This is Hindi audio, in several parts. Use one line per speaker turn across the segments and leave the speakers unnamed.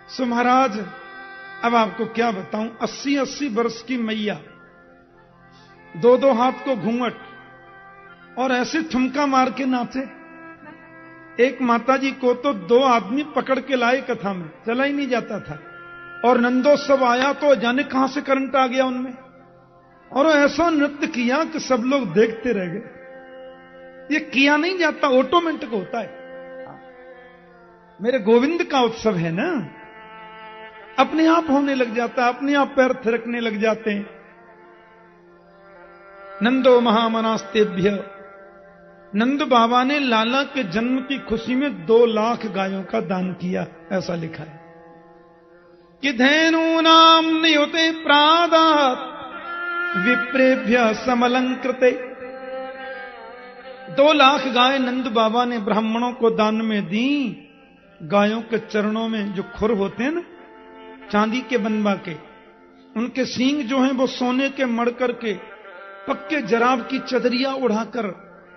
सो महाराज अब आपको क्या बताऊं, 80-80 वर्ष की मैया, 2-2 हाथ को घूंघट और ऐसे ठुमका मार के नाचे। एक माताजी को तो 2 आदमी पकड़ के लाए, कथा में चला ही नहीं जाता था, और नंदोत्सव आया तो जाने कहां से करंट आ गया उनमें, और ऐसा नृत्य किया कि सब लोग देखते रह गए। ये किया नहीं जाता, ऑटोमेटिक होता है। मेरे गोविंद का उत्सव है ना, अपने आप होने लग जाता है, अपने आप पैर थिरकने लग जाते हैं। नंदो महामनास्तेभ्य, नंद बाबा ने लाला के जन्म की खुशी में 2 लाख गायों का दान किया, ऐसा लिखा है कि धेनूनाम नियुते प्रादात विप्रेभ्य समलंकृते। 2 लाख गाय नंद बाबा ने ब्राह्मणों को दान में दी। गायों के चरणों में जो खुर होते हैं ना, चांदी के बनवा के, उनके सींग जो हैं वो सोने के मड़ करके पक्के जराब की चदरिया उड़ाकर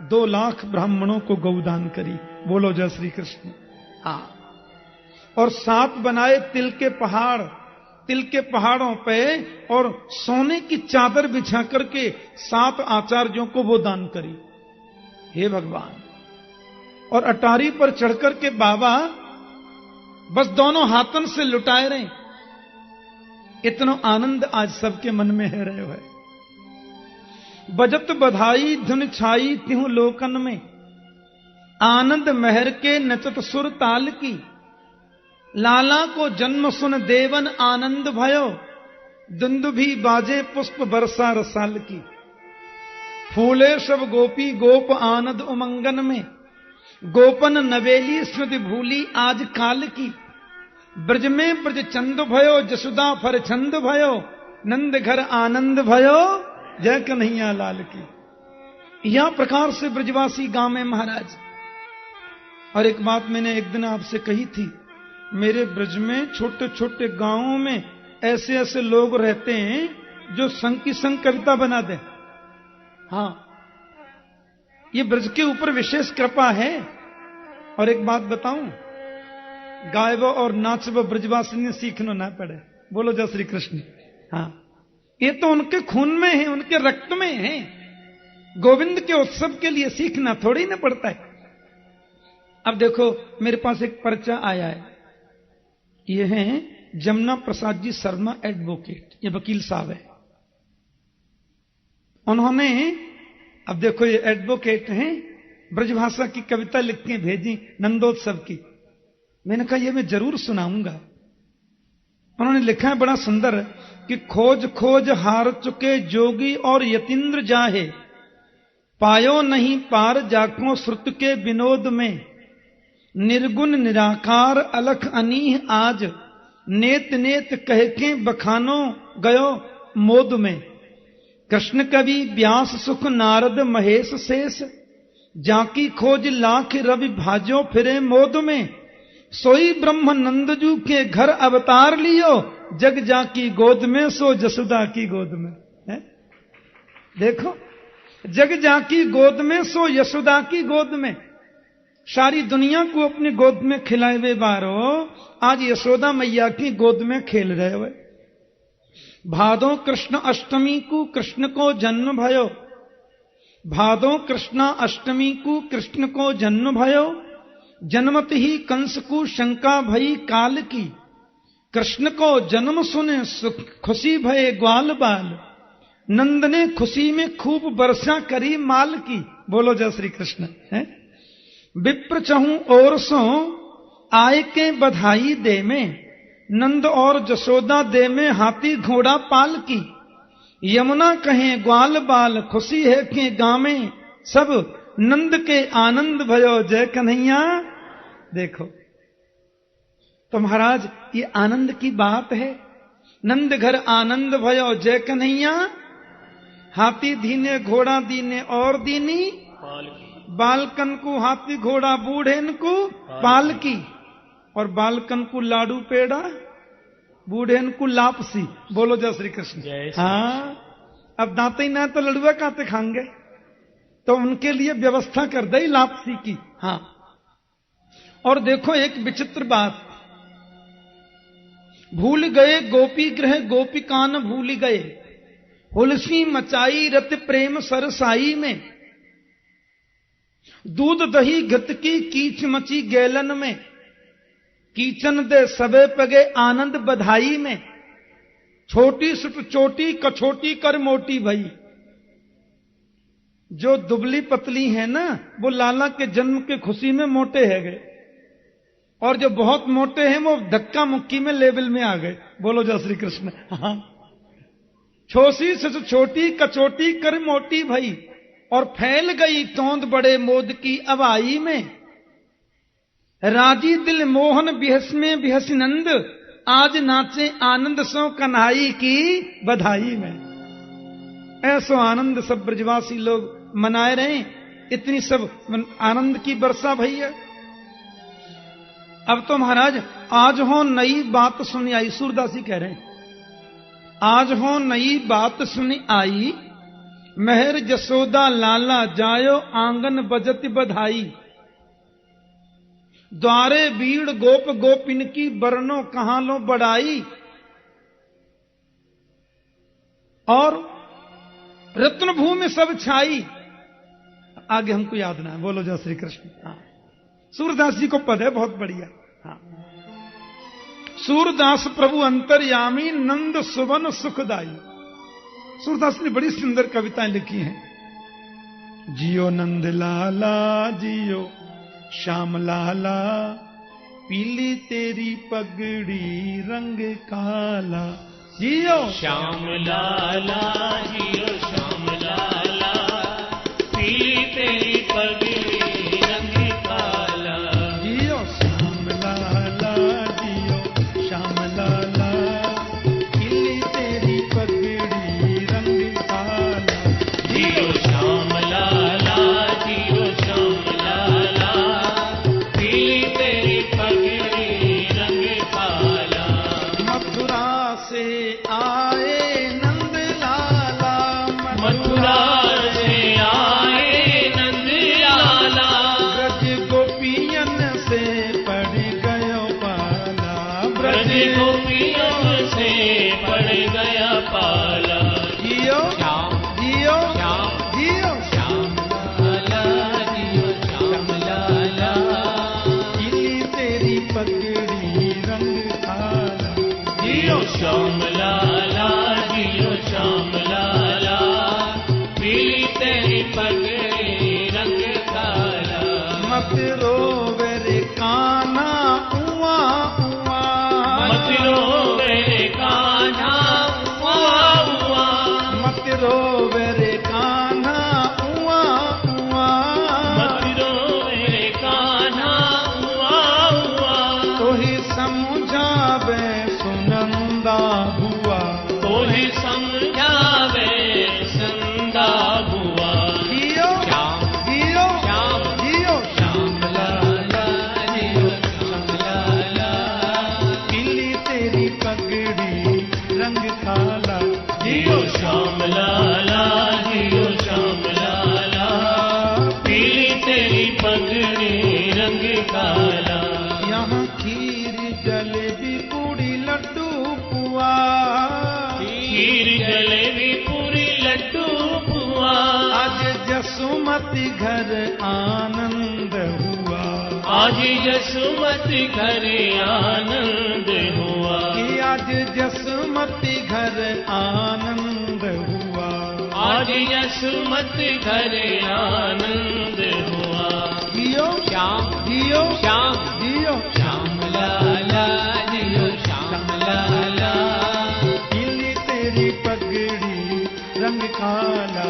2 लाख ब्राह्मणों को गौदान करी। बोलो जय श्री कृष्ण। हाँ, और 7 बनाए तिल के पहाड़, तिल के पहाड़ों पे और सोने की चादर बिछा करके 7 आचार्यों को वो दान करी। हे भगवान। और अटारी पर चढ़कर के बाबा बस दोनों हाथन से लुटाए रहे। इतना आनंद आज सबके मन में है रहे है। बजत बधाई धुन छाई तिहु लोकन में, आनंद महर के नचत सुर ताल की। लाला को जन्म सुन देवन आनंद भयो, दुंदुभी बाजे पुष्प बरसा रसाल की। फूले सब गोपी गोप आनंद उमंगन में, गोपन नवेली स्मृति भूली आज काल की। ब्रज में ब्रज चंद भयो, जसुदा फर छंद भयो, नंद घर आनंद भयो, जय कन्हैया लाल की। यह प्रकार से ब्रजवासी गांव में महाराज। और एक बात मैंने एक दिन आपसे कही थी, मेरे ब्रज में छोटे छोटे गांवों में ऐसे ऐसे लोग रहते हैं जो संग की संग कविता बना दे। हाँ, ये ब्रज के ऊपर विशेष कृपा है। और एक बात बताऊं, गायब और नाचब ब्रजवासी ने सीखना ना पड़े। बोलो जय श्री कृष्ण। हाँ, ये तो उनके खून में है, उनके रक्त में है। गोविंद के उत्सव के लिए सीखना थोड़ी ना पड़ता है। अब देखो, मेरे पास एक पर्चा आया है। ये हैं जमुना प्रसाद जी शर्मा एडवोकेट, ये वकील साहब है। उन्होंने, अब देखो ये एडवोकेट हैं, ब्रजभाषा की कविता लिख के भेजी नंदोत्सव की। मैंने कहा ये मैं जरूर सुनाऊंगा। उन्होंने लिखा है बड़ा सुंदर कि खोज खोज हार चुके जोगी और यतीन्द्र जाहे, पायो नहीं पार जाको श्रुत के विनोद में। निर्गुण निराकार अलख अनीह आज, नेत नेत कह के बखानो गयो मोद में। कृष्ण कवि व्यास सुख नारद महेश शेष, जाकी खोज लाख रवि भाजो फिरे मोद में। सोई ब्रह्म नंदजू के घर अवतार लियो, जग जाकी गोद में सो जसुदा की गोद में। है? देखो, जग जाकी गोद में सो यशोदा की गोद में। सारी दुनिया को अपनी गोद में खिलाए हुए बारो आज यशोदा मैया की गोद में खेल रहे हुए। भादो कृष्ण अष्टमी को कृष्ण को जन्म भयो, भादो कृष्ण अष्टमी को कृष्ण को जन्म भयो। जन्मत ही कंस को शंका भई काल की, कृष्ण को जन्म सुने खुशी भये ग्वाल बाल। नंद ने खुशी में खूब वर्षा करी माल की। बोलो जय श्री कृष्ण। है? विप्र चहूं और सो आय के बधाई दे में, नंद और जसोदा दे में हाथी घोड़ा पाल की। यमुना कहें ग्वाल बाल खुशी है के गामे, सब नंद के आनंद भयो जय कन्हैया। देखो तो महाराज ये आनंद की बात है। नंद घर आनंद भयो जय कन्हैया, हाथी धीने घोड़ा दीने और दीनी। बालकन को हाथी घोड़ा बूढ़ेन को पालकी, और बालकन को लाडू पेड़ा बूढ़ेन को लापसी। बोलो जय श्री कृष्ण। हाँ, अब दांते ही ना तो लड़ुआ काते खाएंगे, तो उनके लिए व्यवस्था कर दई लापसी की। हाँ, और देखो एक विचित्र बात, भूल गए गोपी गृह गोपिकान भूल गए, हुलसी मचाई रत प्रेम सरसाई में, दूध दही घृत की कीच मची गैलन में, कीचन दे सबे पगे आनंद बधाई में, छोटी सुट चोटी कछोटी कर मोटी भई। जो दुबली पतली है ना वो लाला के जन्म के खुशी में मोटे है गए, और जो बहुत मोटे हैं वो धक्का मुक्की में लेवल में आ गए। बोलो जय श्री कृष्ण। हाँ, छोसी से छोटी कचोटी कर मोटी भई, और फैल गई तोंद बड़े मोद की अवाई में, राजी दिल मोहन बिहस में बिहस नंद, आज नाचे आनंद सो कन्हाई की बधाई में। ऐसो आनंद सब ब्रजवासी लोग मनाए रहे, इतनी सब आनंद की वर्षा भई है। अब तो महाराज आज हो नई बात सुनी आई, सूरदास जी कह रहे हैं आज हो नई बात सुनी आई, मेहर जसोदा लाला जायो आंगन बजत बधाई, द्वारे बीड़ गोप गोपिन की बरनो कहां लो बढ़ाई, और रत्न भूमि सब छाई। आगे हमको याद ना है, बोलो जय श्री कृष्ण। हाँ, सूरदास जी को पद है बहुत बढ़िया। हाँ, सूरदास प्रभु अंतर्यामी नंद सुवन सुखदाई। सूरदास ने बड़ी सुंदर कविताएं लिखी हैं। जियो नंद लाला जियो श्याम लाला, पीली तेरी पगड़ी रंग काला, जियो
श्याम लाला जियो श्याम लाला, पीली तेरी पगड़ी रंग काला,
जियो श्याम लाला जियो श्याम लाला, पीली तेरी पगड़ी रंग काला,
जियो श्याम लाला जियो श्याम लाला, पीली तेरी पगड़ी रंग काला,
मथुरा से आए नंद लाला,
मथुरा से आए नंद लाला,
ब्रज गोपियन से पड़ गयो पाला,
ब्रज गोपियों से पड़ गया पाला,
जियो
श्याम
जियो
श्याम
जियो
श्याम लाला जियो श्याम लाला,
पीली तेरी पगड़ी रंग काला,
जियो श्याम लाला जियो श्याम लाला, पीली तेरी पगड़ी रंग काला,
मत रोवे रे कान्हा उआ उआ,
मत रोवे कान्हा उआ उआ,
मत रोवे रे कान्हा उआ उआ,
मत रोवे कान्हा उआ उआ,
तोहि समझावे सुनंदा हुआ,
तोहि समझावे संदा हुआ,
जियो
श्याम
जियो
श्याम
जियो
श्याम लाला जियो श्याम लाला,
पीली तेरी पगड़ी रंग काला,
जियो श्याम लाला जियो श्याम लाला, पीली तेरी पगड़ी रंग काला,
यहाँ खीर जलेबी पूड़ी लड्डू पुआ,
खीर जलेबी पूरी लड्डू पुआ,
आज जसुमती घर आनंद हुआ,
आज यशोमती घर आनंद हुआ,
कि आज जसुमती घर आनंद हुआ,
आज यशोमती घर आनंद हुआ,
जियो
श्याम
जियो
श्याम
जियो
श्याम लाला जियो श्याम लाला,
पीली तेरी पगड़ी रंग काला,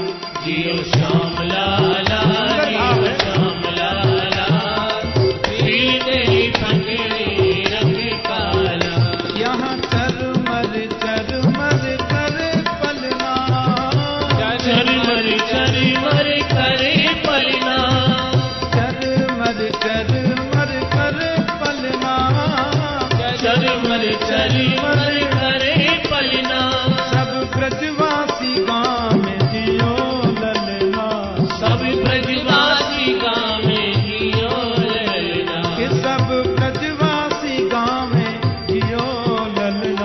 जियो श्याम लाला जियो श्याम लाला, पीली तेरी पगड़ी रंग काला,
यहाँ चरमर करे पलना,
चरमर चरमर करे पलना,
चरमर करे पलना,
चरमर चरमर करे पलना,
सब ब्रजवासी गाँव में जियो ललना,
सब ब्रजवासी गाँव में जियो ललना,
कि सब ब्रजवासी गाँव में जियो ललना,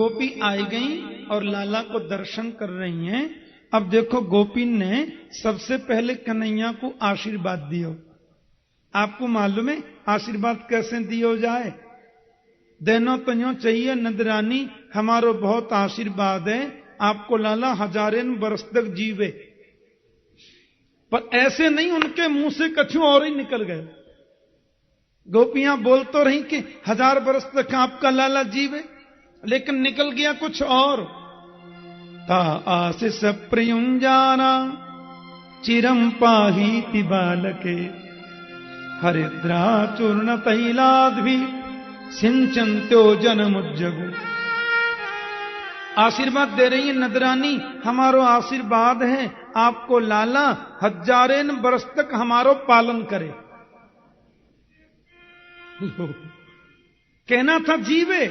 गोपी आई गई और लाला को दर्शन कर रही हैं। अब देखो गोपी ने सबसे पहले कन्हैया को आशीर्वाद दियो। आपको मालूम है आशीर्वाद कैसे दियो जाए? देनो तो यूं चाहिए, नंदरानी हमारो बहुत आशीर्वाद है, आपको लाला हजारें बरस तक जीवे। पर ऐसे नहीं, उनके मुंह से कछु और ही निकल गए। गोपियां बोल तो रही कि 1000 बरस तक आपका लाला जीवे, लेकिन निकल गया कुछ और। ता आशीष प्रियुंजाना चिरम पाहीति बालके, हरिद्रा चूर्ण तैलाद्भि सिंचन्त्यो जनमुज्जगु। आशीर्वाद दे रही है नदरानी, हमारो आशीर्वाद है आपको लाला हजारें बरस तक हमारो पालन करे। कहना था जीवे,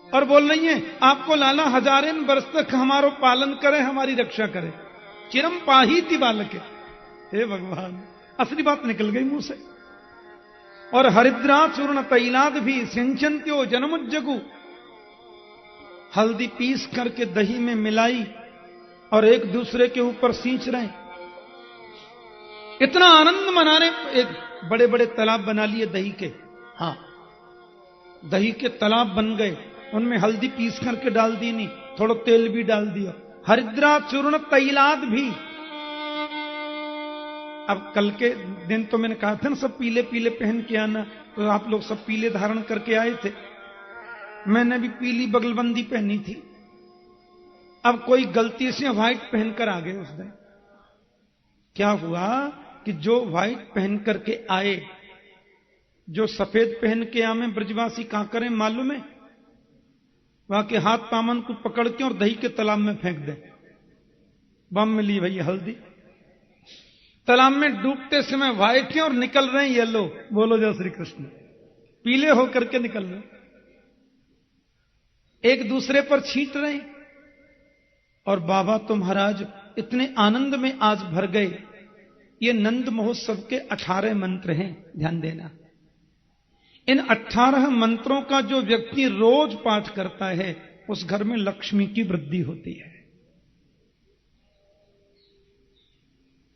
और बोल रही है आपको लाला हजारें बरस तक हमारो पालन करे, हमारी रक्षा करे। चिरम पाहीति बालके, हे भगवान, असली बात निकल गई मुंह से। और हरिद्रा चूर्ण तैलाद भी सिंचन्त्यो जनमुज्जगु, हल्दी पीस करके दही में मिलाई और एक दूसरे के ऊपर सींच रहे। इतना आनंद मना रहे। एक बड़े बड़े तालाब बना लिए दही के, हाँ दही के तालाब बन गए, उनमें हल्दी पीस करके डाल दी, नहीं थोड़ा तेल भी डाल दिया। हरिद्रा चूर्ण तैलाद भी। अब कल के दिन तो मैंने कहा था ना सब पीले पीले पहन के आना, तो आप लोग सब पीले धारण करके आए थे। मैंने भी पीली बगलबंदी पहनी थी। अब कोई गलती से व्हाइट पहनकर आ गए उस दिन। क्या हुआ कि जो व्हाइट पहन करके आए, जो सफेद पहन के आए, ब्रजवासी कहां करें मालूम है? वहां के हाथ पामन को पकड़ के और दही के तालाब में फेंक दे। बम मिली भैया हल्दी, तालाब में डूबते समय व्हाइट है और निकल रहे हैं येलो। बोलो जय श्री कृष्ण। पीले होकर के निकल रहे, एक दूसरे पर छींट रहे। और बाबा तो महाराज इतने आनंद में आज भर गए। ये नंद महोत्सव के 18 मंत्र हैं, ध्यान देना। इन 18 मंत्रों का जो व्यक्ति रोज पाठ करता है उस घर में लक्ष्मी की वृद्धि होती है।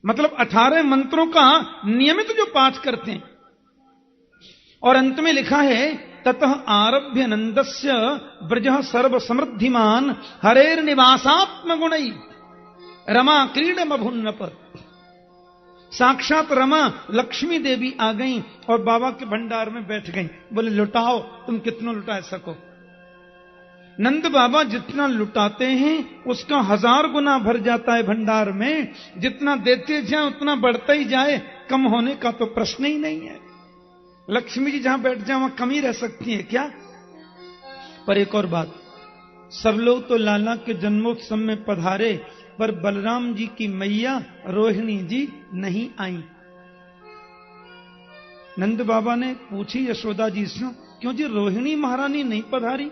मतलब 18 मंत्रों का नियमित जो पाठ करते हैं। और अंत में लिखा है ततः आरभ्य नंदस्य ब्रजः सर्व समृद्धिमान हरेर निवासात्म गुणई रमा क्रीडम अभुन्नप। साक्षात रमा लक्ष्मी देवी आ गई और बाबा के भंडार में बैठ गई। बोले लुटाओ, तुम कितना लुटा सको। नंद बाबा जितना लुटाते हैं उसका 1000 गुना भर जाता है भंडार में। जितना देते जाए उतना बढ़ता ही जाए, कम होने का तो प्रश्न ही नहीं है। लक्ष्मी जी जहां बैठ जाए वहां कमी रह सकती है क्या? पर एक और बात, सब लोग तो लाला के जन्मोत्सव में पधारे, पर बलराम जी की मैया रोहिणी जी नहीं आई। नंद बाबा ने पूछी यशोदा जी से, क्यों जी रोहिणी महारानी नहीं पधारी?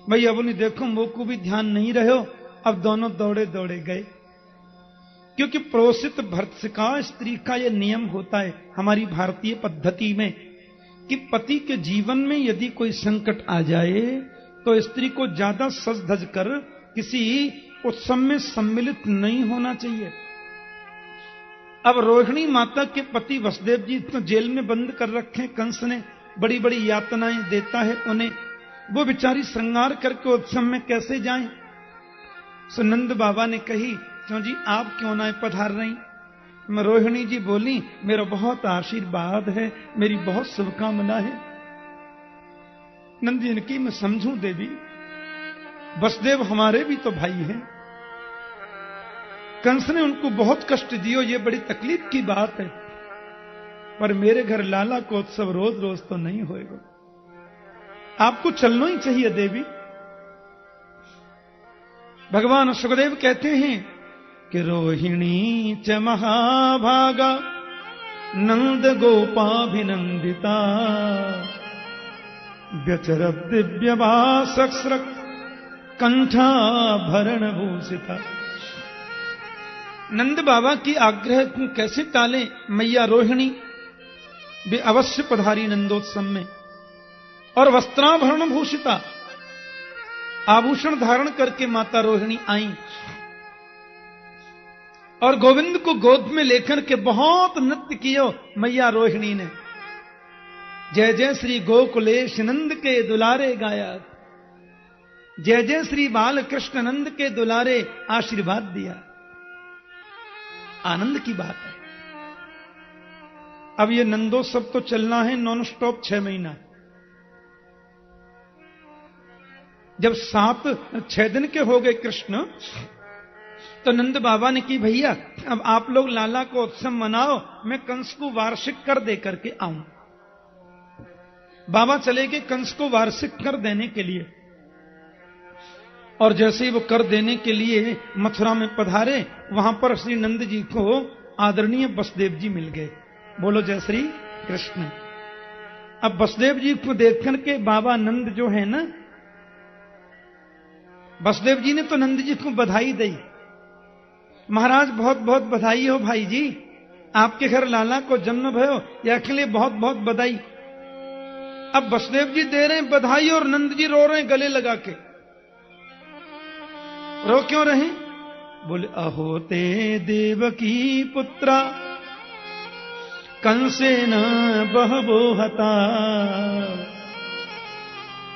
भैया बोली देखो वो को भी ध्यान नहीं रहे। अब दोनों दौड़े दौड़े गए, क्योंकि प्रोसित भर्तृका स्त्री का यह नियम होता है हमारी भारतीय पद्धति में कि पति के जीवन में यदि कोई संकट आ जाए तो स्त्री को ज्यादा सज धज कर किसी उत्सव में सम्मिलित नहीं होना चाहिए। अब रोहिणी माता के पति वसुदेव जी तो जेल में बंद कर रखे, कंस ने बड़ी बड़ी यातनाएं देता है उन्हें, वो बेचारी श्रृंगार करके उत्सव में कैसे जाएं? सो नंद बाबा ने कही, क्यों जी आप क्यों ना पधार रही? रोहिणी जी बोली, मेरा बहुत आशीर्वाद है, मेरी बहुत शुभकामना है। नंद जी ने की, मैं समझूं देवी, वसुदेव हमारे भी तो भाई हैं। कंस ने उनको बहुत कष्ट दियो, ये बड़ी तकलीफ की बात है, पर मेरे घर लाला को उत्सव रोज रोज तो नहीं होएगा, आपको चलना ही चाहिए देवी। भगवान सुखदेव कहते हैं कि रोहिणी च महाभागा नंद गोपाभिनंदिता व्यचरत दिव्य भासक्स्रक कंठाभरण भूषिता। नंद बाबा की आग्रह को कैसे टालें? मैया रोहिणी वे अवश्य पधारी नंदोत्सव में, और वस्त्राभरण भूषिता, आभूषण धारण करके माता रोहिणी आई और गोविंद को गोद में लेकर के बहुत नृत्य कियो मैया रोहिणी ने। जय जय श्री गोकुलेश नंद के दुलारे गाया, जय जय श्री बाल कृष्ण नंद के दुलारे आशीर्वाद दिया। आनंद की बात है। अब ये नंदोत्सव तो चलना है नॉन स्टॉप 6 महीना। जब 6 दिन के हो गए कृष्ण, तो नंद बाबा ने की भैया अब आप लोग लाला को उत्सव मनाओ, मैं कंस को वार्षिक कर दे करके आऊं। बाबा चले गए कंस को वार्षिक कर देने के लिए, और जैसे ही वो कर देने के लिए मथुरा में पधारे, वहां पर श्री नंद जी को आदरणीय वसुदेव जी मिल गए। बोलो जय श्री कृष्ण। अब वसुदेव जी को देख करके बाबा नंद जो है ना, वसुदेव जी ने तो नंद जी को बधाई दी। महाराज बहुत बहुत बधाई हो भाई जी, आपके घर लाला को जन्म भयो, या के लिए बहुत बहुत बधाई। अब वसुदेव जी दे रहे हैं बधाई और नंद जी रो रहे हैं गले लगा के। रो क्यों रहे? बोले अहो ते देवकी पुत्रा कंसेन बहवो हता,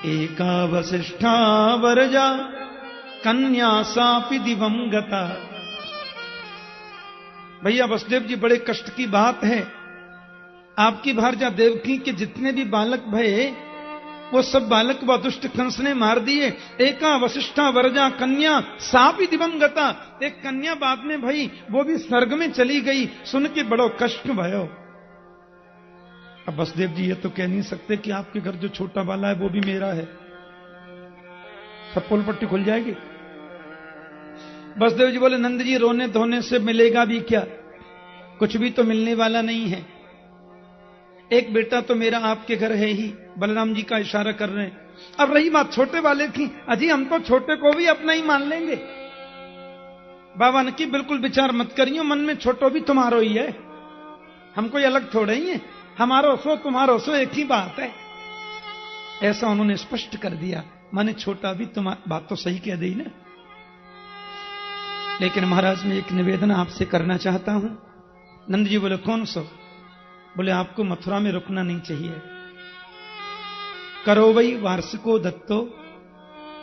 एका वसिष्ठा वरजा कन्या सापि दिवम गता। भैया वसुदेव जी बड़े कष्ट की बात है, आपकी भार्या देवकी के जितने भी बालक भये वो सब बालक व दुष्ट कंस ने मार दिए। एका वसिष्ठा वरजा कन्या सापि दिवम गता, एक कन्या बाद में भई वो भी स्वर्ग में चली गई। सुन के बड़ो कष्ट भयो। अब वसुदेव जी ये तो कह नहीं सकते कि आपके घर जो छोटा वाला है वो भी मेरा है, सब पोल पट्टी खुल जाएगी। वसुदेव जी बोले नंद जी रोने धोने से मिलेगा भी क्या, कुछ भी तो मिलने वाला नहीं है। एक बेटा तो मेरा आपके घर है ही, बलराम जी का इशारा कर रहे हैं। अब रही बात छोटे वाले की, अजी हम तो छोटे को भी अपना ही मान लेंगे। बाबा ने की बिल्कुल विचार मत करियो, मन में छोटो भी तुम्हारो ही है, हम कोई अलग थोड़े ही है, हमारो सो तुम्हारो सो एक ही बात है। ऐसा उन्होंने स्पष्ट कर दिया, माने छोटा भी तुम्हारा, बात तो सही कह दी ना। लेकिन महाराज मैं एक निवेदन आपसे करना चाहता हूं। नंद जी बोले कौन सो? बोले आपको मथुरा में रुकना नहीं चाहिए। करो वही वार्षिको दत्तो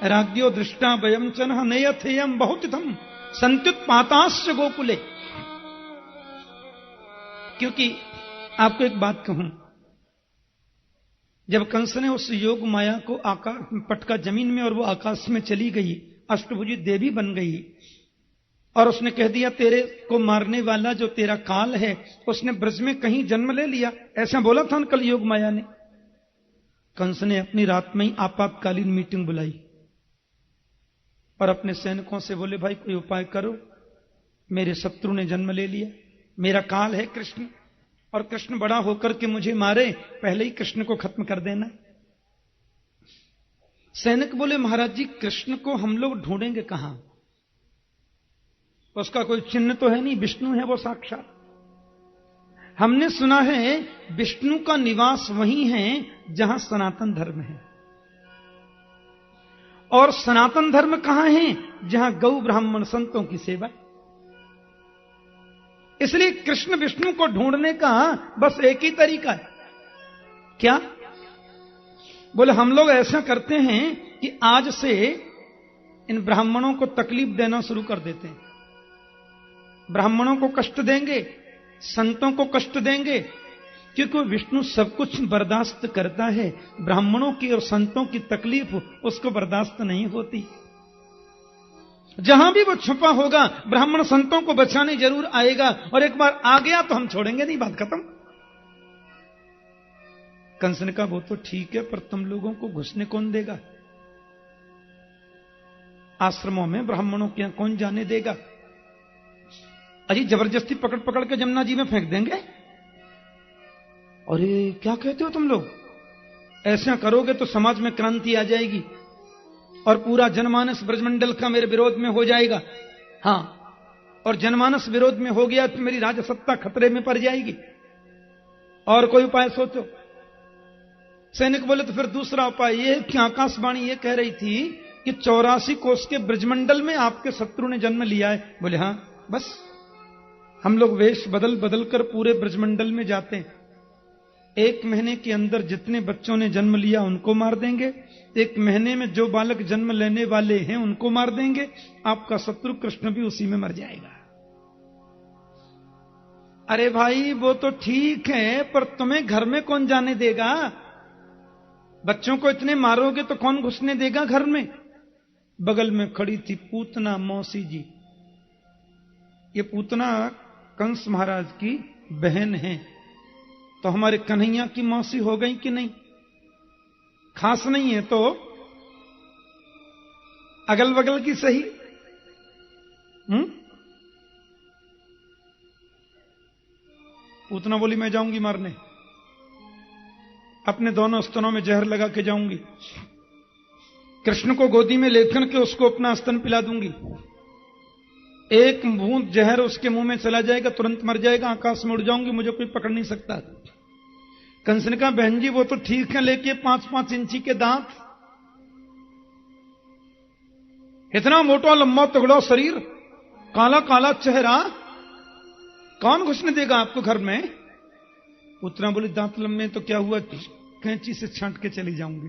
राज्यो दृष्टा वयम चन नयथेयम बहुतिथम संत्युत्पाताश्च गोकुले। क्योंकि आपको एक बात कहूं, जब कंस ने उस योग माया को आकाश में पटका जमीन में और वो आकाश में चली गई, अष्टभुजी देवी बन गई, और उसने कह दिया तेरे को मारने वाला जो तेरा काल है उसने ब्रज में कहीं जन्म ले लिया, ऐसा बोला था कल योग माया ने। कंस ने अपनी रात में ही आपातकालीन मीटिंग बुलाई और अपने सैनिकों से बोले भाई कोई उपाय करो, मेरे शत्रु ने जन्म ले लिया, मेरा काल है कृष्ण, और कृष्ण बड़ा होकर के मुझे मारे, पहले ही कृष्ण को खत्म कर देना। सैनिक बोले महाराज जी कृष्ण को हम लोग ढूंढेंगे कहां, उसका कोई चिन्ह तो है नहीं, विष्णु है वो साक्षात। हमने सुना है विष्णु का निवास वहीं है जहां सनातन धर्म है, और सनातन धर्म कहां है? जहां गौ ब्राह्मण संतों की सेवा। इसलिए कृष्ण विष्णु को ढूंढने का बस एक ही तरीका है। क्या? बोले हम लोग ऐसा करते हैं कि आज से इन ब्राह्मणों को तकलीफ देना शुरू कर देते हैं, ब्राह्मणों को कष्ट देंगे, संतों को कष्ट देंगे, क्योंकि विष्णु सब कुछ बर्दाश्त करता है, ब्राह्मणों की और संतों की तकलीफ उसको बर्दाश्त नहीं होती। जहां भी वो छुपा होगा ब्राह्मण संतों को बचाने जरूर आएगा, और एक बार आ गया तो हम छोड़ेंगे नहीं, बात खत्म। कंस ने कहा वो तो ठीक है, पर तुम लोगों को घुसने कौन देगा? आश्रमों में ब्राह्मणों के यहां कौन जाने देगा? अजी जबरदस्ती पकड़ पकड़ के जमुना जी में फेंक देंगे। अरे क्या कहते हो तुम लोग? ऐसा करोगे तो समाज में क्रांति आ जाएगी और पूरा जनमानस ब्रजमंडल का मेरे विरोध में हो जाएगा। हां, और जनमानस विरोध में हो गया तो मेरी राजसत्ता खतरे में पड़ जाएगी। और कोई उपाय सोचो। सैनिक बोले तो फिर दूसरा उपाय ये कि आकाशवाणी ये कह रही थी कि 84 कोस के ब्रजमंडल में आपके शत्रु ने जन्म लिया है? बोले हां। बस हम लोग वेश बदल बदल कर पूरे ब्रजमंडल में जाते हैं। 1 महीने के अंदर जितने बच्चों ने जन्म लिया उनको मार देंगे, 1 महीने में जो बालक जन्म लेने वाले हैं उनको मार देंगे, आपका शत्रु कृष्ण भी उसी में मर जाएगा। अरे भाई वो तो ठीक है, पर तुम्हें घर में कौन जाने देगा? बच्चों को इतने मारोगे तो कौन घुसने देगा घर में? बगल में खड़ी थी पूतना मौसी जी। ये पूतना कंस महाराज की बहन है, तो हमारे कन्हैया की मौसी हो गई कि नहीं? खास नहीं है तो अगल बगल की सही। पूतना बोली मैं जाऊंगी मारने, अपने दोनों स्तनों में जहर लगा के जाऊंगी, कृष्ण को गोदी में लेकर के उसको अपना स्तन पिला दूंगी, 1 बूंद जहर उसके मुंह में चला जाएगा, तुरंत मर जाएगा, आकाश में उड़ जाऊंगी, मुझे कोई पकड़ नहीं सकता। कंस ने कहा बहन जी वो तो ठीक है, लेके 5-5 इंची के दांत, इतना मोटा लंबा तगड़ा शरीर, काला काला चेहरा, कौन घुसने देगा आपको घर में? उतना बोली दांत लंबे तो क्या हुआ, कैंची से छांट के चली जाऊंगी।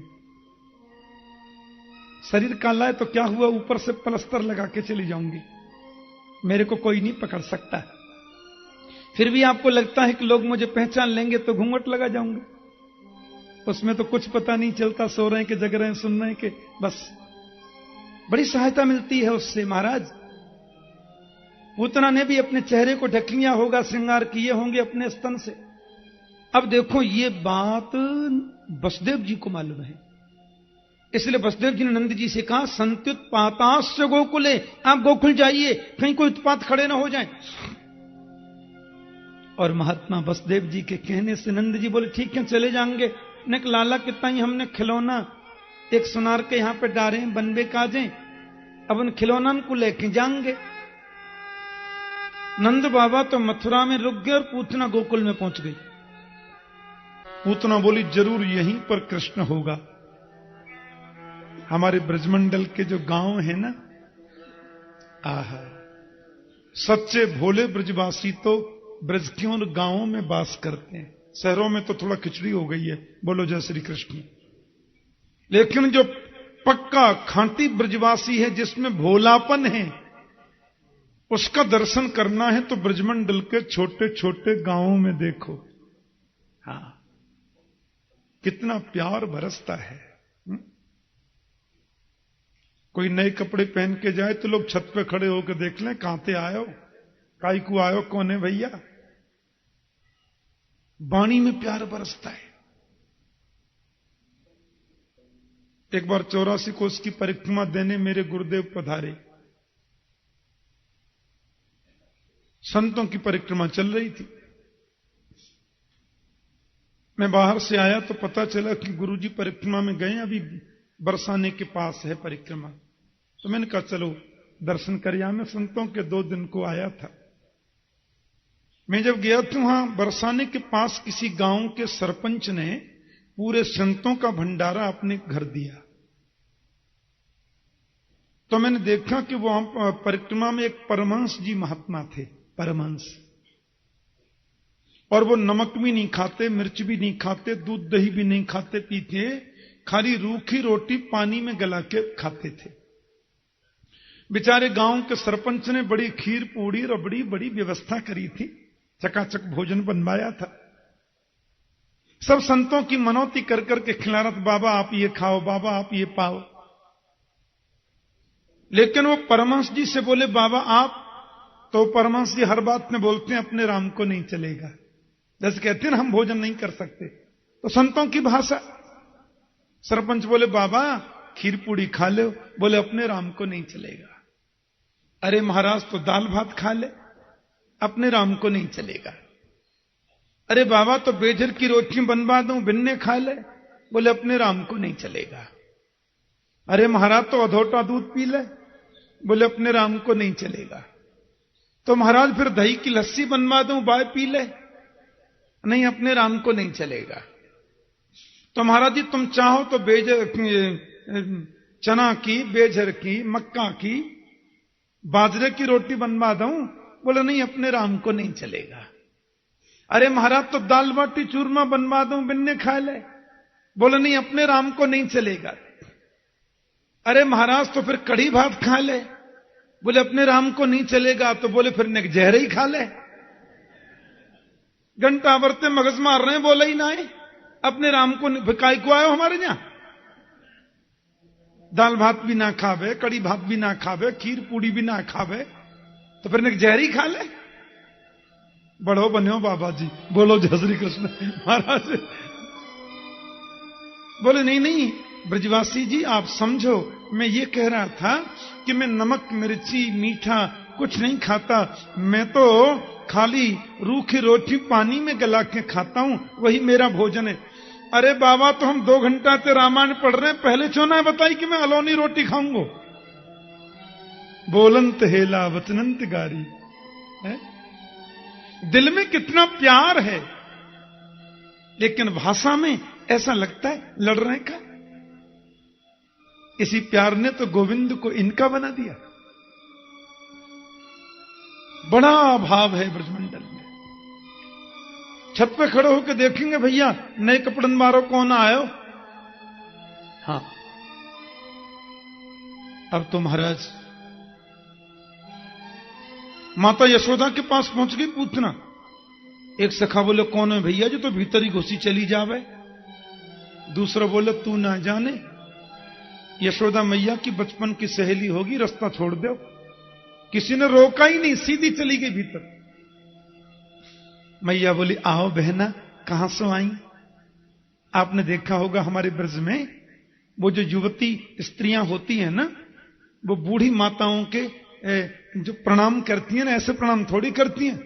शरीर काला है तो क्या हुआ, ऊपर से प्लस्तर लगा के चली जाऊंगी, मेरे को कोई नहीं पकड़ सकता। फिर भी आपको लगता है कि लोग मुझे पहचान लेंगे तो घूंघट लगा जाऊंगी, उसमें तो कुछ पता नहीं चलता, सो रहे हैं कि जग रहे हैं, सुन रहे हैं कि बस। बड़ी सहायता मिलती है उससे महाराज। पूतना ने भी अपने चेहरे को ढक लिया होगा, श्रृंगार किए होंगे अपने स्तन से। अब देखो ये बात वसुदेव जी को मालूम है, इसलिए वसुदेव जी ने नंद जी से कहा संत्युत्पातास्य गोकुले, आप गोकुल जाइए, कहीं कोई उत्पात खड़े ना हो जाए। और महात्मा वसुदेव जी के कहने से नंद जी बोले ठीक है चले जाएंगे। ने लाला कितना ही हमने खिलौना एक सुनार के यहां पे डारे बनबे काजे, अब उन खिलौना को लेके जाएंगे। नंद बाबा तो मथुरा में रुक गए और पूतना गोकुल में पहुंच गई। पूतना बोली जरूर यहीं पर कृष्ण होगा। हमारे ब्रजमंडल के जो गांव है ना, आहा, सच्चे भोले ब्रजवासी तो ब्रज के और गांवों में वास करते हैं, शहरों में तो थोड़ा खिचड़ी हो गई है, बोलो जय श्री कृष्ण। लेकिन जो पक्का खांटी ब्रजवासी है, जिसमें भोलापन है, उसका दर्शन करना है तो ब्रजमंडल के छोटे छोटे गांवों में देखो। हाँ, कितना प्यार बरसता है। कोई नए कपड़े पहन के जाए तो लोग छत पे खड़े होकर देख लें, कहां से आयो, काई को आयो, कौन है भैया। वाणी में प्यार बरसता है। एक बार 84 कोस की परिक्रमा देने मेरे गुरुदेव पधारे। संतों की परिक्रमा चल रही थी। मैं बाहर से आया तो पता चला कि गुरुजी परिक्रमा में गए, अभी बरसाने के पास है परिक्रमा। तो मैंने कहा चलो दर्शन कर आया। मैं संतों के 2 दिन को आया था। मैं जब गया तो वहां बरसाने के पास किसी गांव के सरपंच ने पूरे संतों का भंडारा अपने घर दिया। तो मैंने देखा कि वहां परिक्रमा में एक परमहंस जी महात्मा थे, परमहंस, और वो नमक भी नहीं खाते, मिर्च भी नहीं खाते, दूध दही भी नहीं खाते पीते, खाली रूखी रोटी पानी में गला के खाते थे। बेचारे गांव के सरपंच ने बड़ी खीर पूड़ी रबड़ी बड़ी व्यवस्था करी थी, चकाचक भोजन बनवाया था। सब संतों की मनौती कर करके खिला रहा था, बाबा आप ये खाओ, बाबा आप ये पाओ। लेकिन वो परमहंस जी से बोले बाबा आप, तो परमहंस जी हर बात में बोलते हैं अपने राम को नहीं चलेगा। जैसे कहते हैं ना हम भोजन नहीं कर सकते, तो संतों की भाषा। सरपंच बोले बाबा खीर पूड़ी खा लो, बोले अपने राम को नहीं चलेगा। अरे महाराज तो दाल भात खा ले, अपने राम को नहीं चलेगा। अरे बाबा तो बेजर की रोटी बनवा दूं, बिन्ने खा ले, बोले अपने राम को नहीं चलेगा। अरे महाराज तो अधोटा दूध पी ले, बोले अपने राम को नहीं चलेगा। तो महाराज फिर दही की लस्सी बनवा दूं, बाय पी ले, नहीं अपने राम को नहीं चलेगा। तो महाराज जी तुम चाहो तो चना की, बेझर की, मक्का की, बाजरे की रोटी बनवा दूं? बोले नहीं, अपने राम को नहीं चलेगा। अरे महाराज तो दाल बाटी चूरमा बनवा दूं, बिन्ने खा ले? बोले नहीं, अपने राम को नहीं चलेगा। अरे महाराज तो फिर कढ़ी भात खा ले? बोले अपने राम को नहीं चलेगा। तो बोले फिर ने जहर ही खा ले। घंटा बरते मगज मार रहे हैं, बोले ही ना है अपने राम को। काय को आयो हमारे यहां? दाल भात भी ना खावे, कड़ी भात भी ना खावे, खीर पूड़ी भी ना खावे, तो फिर जहर ही खा ले? बढ़ो बनो बाबा जी, बोलो जय श्री कृष्ण। महाराज बोले नहीं नहीं ब्रजवासी जी, आप समझो, मैं ये कह रहा था कि मैं नमक मिर्ची मीठा कुछ नहीं खाता, मैं तो खाली रूखी रोटी पानी में गला के खाता हूं, वही मेरा भोजन है। अरे बाबा, तो हम 2 घंटा से रामायण पढ़ रहे हैं, पहले क्यों ना बताई कि मैं अलोनी रोटी खाऊंगा? बोलंत हेला वचनंत गारी है? दिल में कितना प्यार है, लेकिन भाषा में ऐसा लगता है लड़ रहे का। इसी प्यार ने तो गोविंद को इनका बना दिया। बड़ा भाव है ब्रजमंडल में। छत पे खड़े होकर देखेंगे, भैया नए कपड़न मारो, कौन आयो? हाँ, अब तो महाराज माता यशोदा के पास पहुंच गई पूछना। एक सखा बोले कौन है भैया, जो तो भीतर ही घुसी चली जावे। दूसरा बोले तू ना जाने, यशोदा मैया की बचपन की सहेली होगी, रास्ता छोड़ दो। किसी ने रोका ही नहीं, सीधी चली गई भीतर। मैया बोली आओ बहना, कहां से आई? आपने देखा होगा हमारे ब्रज में वो जो युवती स्त्रियां होती हैं ना, वो बूढ़ी माताओं के जो प्रणाम करती हैं ना, ऐसे प्रणाम थोड़ी करती हैं,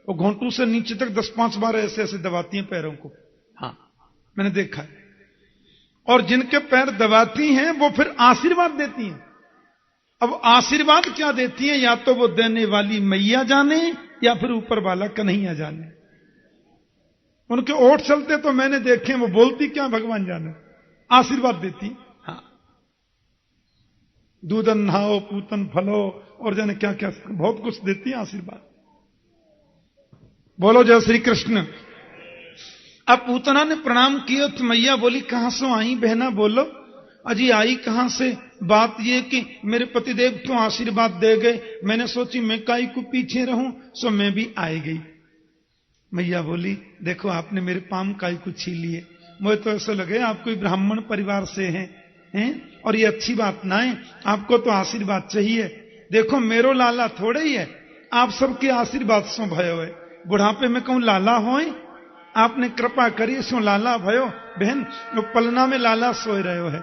वो घोंटू से नीचे तक 10-5 बार ऐसे ऐसे दबाती हैं पैरों को। हाँ, मैंने देखा है। और जिनके पैर दबाती हैं वो फिर आशीर्वाद देती हैं। अब आशीर्वाद क्या देती हैं, या तो वो देने वाली मैया जाने या फिर ऊपर वाला कन्हैया जाने। उनके ओठ चलते तो मैंने देखे, वो बोलती क्या भगवान जाने, आशीर्वाद देती। हाँ, दूधन नहाओ पूतन फलो और जाने क्या क्या बहुत कुछ देती है आशीर्वाद। बोलो जय श्री कृष्ण। अब पूतना ने प्रणाम किया तो मैया बोली कहां से आई बहना? बोलो अजी आई कहां से? बात ये कि मेरे पतिदेव तो आशीर्वाद दे गए, मैंने सोची मैं काई को पीछे रहूं, सो मैं भी आई गई। मैया बोली देखो आपने मेरे पाम काई को छीन लिए, मुझे तो ऐसा लगे आप कोई ब्राह्मण परिवार से हैं और ये अच्छी बात ना है, आपको तो आशीर्वाद चाहिए। देखो मेरो लाला थोड़े ही है, आप सबके आशीर्वाद सो भयो है। बुढ़ापे में कहूं लाला होए, आपने कृपा करी सो लाला भयो। बहन वो पलना में लाला सोए रहे है,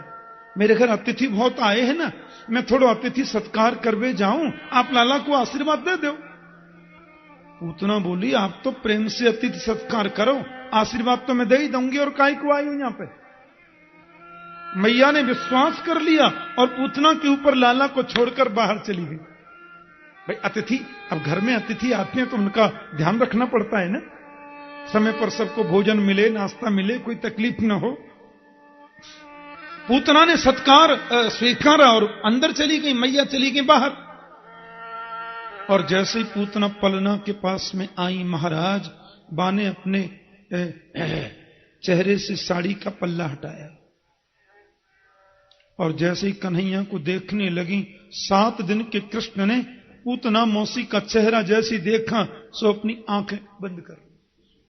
मेरे घर अतिथि बहुत आए हैं ना, मैं थोड़ा अतिथि सत्कार करवे जाऊं, आप लाला को आशीर्वाद दे दो। उतना बोली आप तो प्रेम से अतिथि सत्कार करो, आशीर्वाद तो मैं दे ही दूंगी, और काय को आई हूं यहां पे। मैया ने विश्वास कर लिया और पूतना के ऊपर लाला को छोड़कर बाहर चली गई। भाई अतिथि, अब घर में अतिथि आते हैं तो उनका ध्यान रखना पड़ता है ना, समय पर सबको भोजन मिले, नाश्ता मिले, कोई तकलीफ न हो। पूतना ने सत्कार स्वीकारा और अंदर चली गई, मैया चली गई बाहर। और जैसे ही पूतना पलना के पास में आई, महाराज बा ने अपने चेहरे से साड़ी का पल्ला हटाया और जैसे ही कन्हैया को देखने लगी, 7 दिन के कृष्ण ने पूतना मौसी का चेहरा जैसे देखा सो अपनी आंखें बंद कर